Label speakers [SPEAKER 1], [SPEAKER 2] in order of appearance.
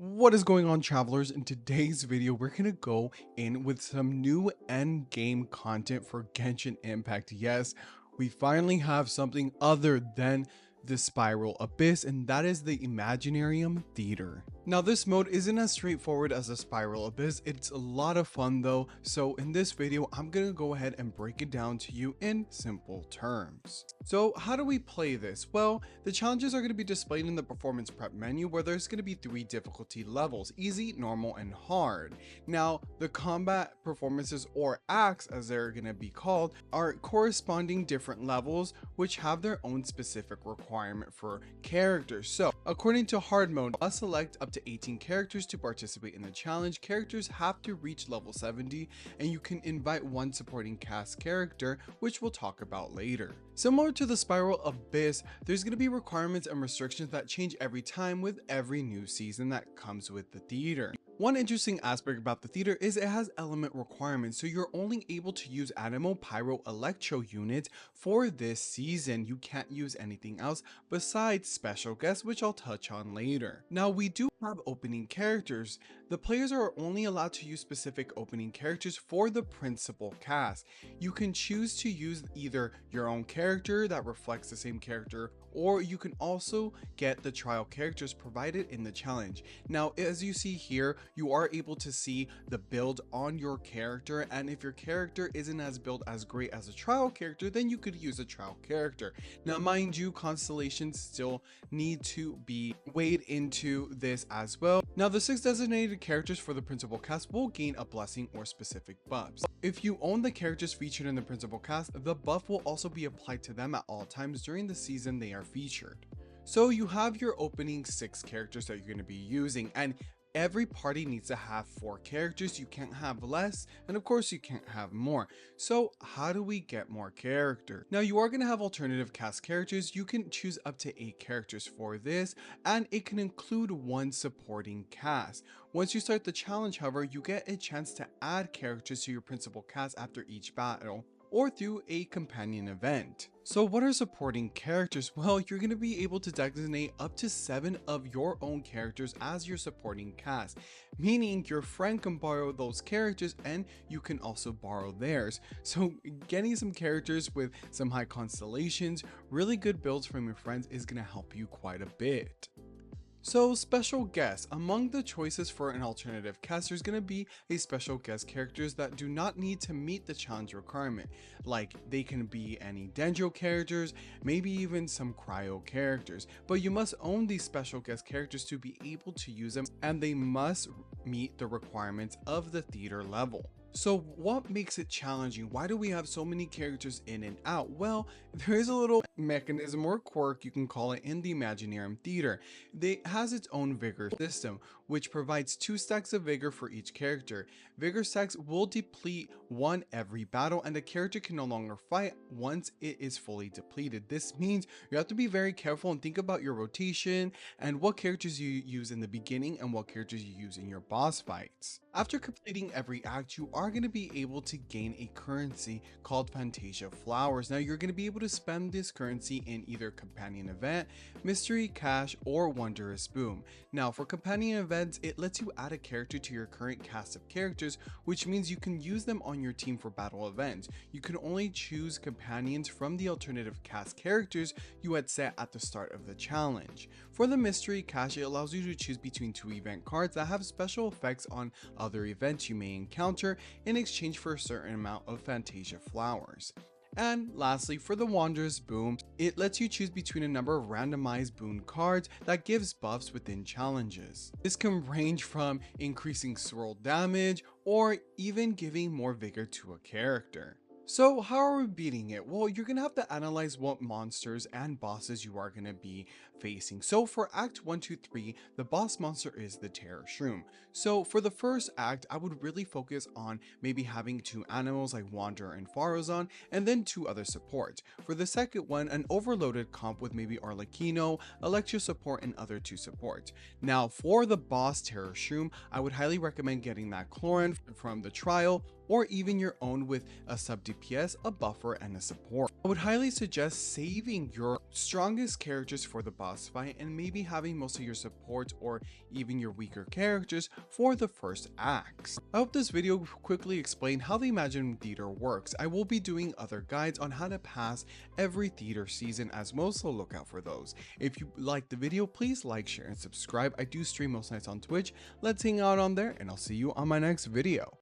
[SPEAKER 1] What is going on, travelers? In today's video, we're gonna go in with some new end game content for Genshin Impact. Yes, we finally have something other than the Spiral Abyss, and that is the Imaginarium Theater. Now, this mode isn't as straightforward as the Spiral Abyss. It's a lot of fun though. So in this video, I'm gonna go ahead and break it down to you in simple terms. So how do we play this? Well, the challenges are going to be displayed in the performance prep menu, where there's going to be 3 difficulty levels: easy, normal, and hard. Now, the combat performances, or acts as they're going to be called, are corresponding different levels which have their own specific requirement for characters. So according to hard mode, must select up to 18 characters to participate in the challenge. Characters have to reach level 70, and you can invite one supporting cast character, which we'll talk about later. Similar to the Spiral Abyss, there's going to be requirements and restrictions that change every time with every new season that comes with the theater. One interesting aspect about the theater is it has element requirements, so you're only able to use Animo, Pyro, Electro units for this season. You can't use anything else besides special guests, which I'll touch on later. Now, we do have opening characters. The players are only allowed to use specific opening characters for the principal cast. You can choose to use either your own character that reflects the same character, or you can also get the trial characters provided in the challenge. Now, as you see here, you are able to see the build on your character, and if your character isn't as built as great as a trial character, then you could use a trial character. Now, mind you, constellations still need to be weighed into this as well. Now, the 6 designated characters for the principal cast will gain a blessing or specific buffs. If you own the characters featured in the principal cast, the buff will also be applied to them at all times during the season they are featured. So you have your opening 6 characters that you're going to be using, and every party needs to have 4 characters. You can't have less, and of course you can't have more. So how do we get more character? Now, you are going to have alternative cast characters. You can choose up to 8 characters for this, and it can include 1 supporting cast. Once you start the challenge, however, you get a chance to add characters to your principal cast after each battle, or through a companion event. So what are supporting characters? Well, you're going to be able to designate up to 7 of your own characters as your supporting cast, meaning your friend can borrow those characters and you can also borrow theirs. So getting some characters with some high constellations, really good builds from your friends is going to help you quite a bit. So, special guests. Among the choices for an alternative cast, there's going to be a special guest characters that do not need to meet the challenge requirement. Like, they can be any Dendro characters, maybe even some Cryo characters. But you must own these special guest characters to be able to use them, and they must meet the requirements of the theater level. So what makes it challenging? Why do we have so many characters in and out? Well, there is a little mechanism or quirk, you can call it, in the Imaginarium Theater. It has its own Vigor System, which provides 2 stacks of Vigor for each character. Vigor stacks will deplete 1 every battle, and the character can no longer fight once it is fully depleted. This means you have to be very careful and think about your rotation and what characters you use in the beginning and what characters you use in your boss fights. After completing every act, you are going to be able to gain a currency called Fantasia Flowers. Now, you're going to be able to spend this currency in either companion event, mystery cash, or wondrous boom. Now, for companion events, it lets you add a character to your current cast of characters, which means you can use them on your team for battle events. You can only choose companions from the alternative cast characters you had set at the start of the challenge. For the mystery cash, it allows you to choose between 2 event cards that have special effects on other events you may encounter in exchange for a certain amount of Fantasia Flowers. And lastly, for the Wondrous Boom, it lets you choose between a number of randomized boon cards that gives buffs within challenges. This can range from increasing swirl damage or even giving more vigor to a character. So how are we beating it? Well, you're going to have to analyze what monsters and bosses you are going to be facing. So for Act 1, 2, 3, the boss monster is the Terror Shroom. So for the first act, I would really focus on maybe having 2 animals like Wanderer and Farozon, and then 2 other supports. For the second one, an overloaded comp with maybe Arlecchino, Electro support, and other 2 supports. Now for the boss Terror Shroom, I would highly recommend getting that Chloran from the trial, or even your own with a sub DPS, a buffer, and a support. I would highly suggest saving your strongest characters for the boss fight and maybe having most of your support or even your weaker characters for the first acts. I hope this video quickly explained how the Imaginarium Theater works. I will be doing other guides on how to pass every theater season as well, so look out for those. If you liked the video, please like, share, and subscribe. I do stream most nights on Twitch. Let's hang out on there, and I'll see you on my next video.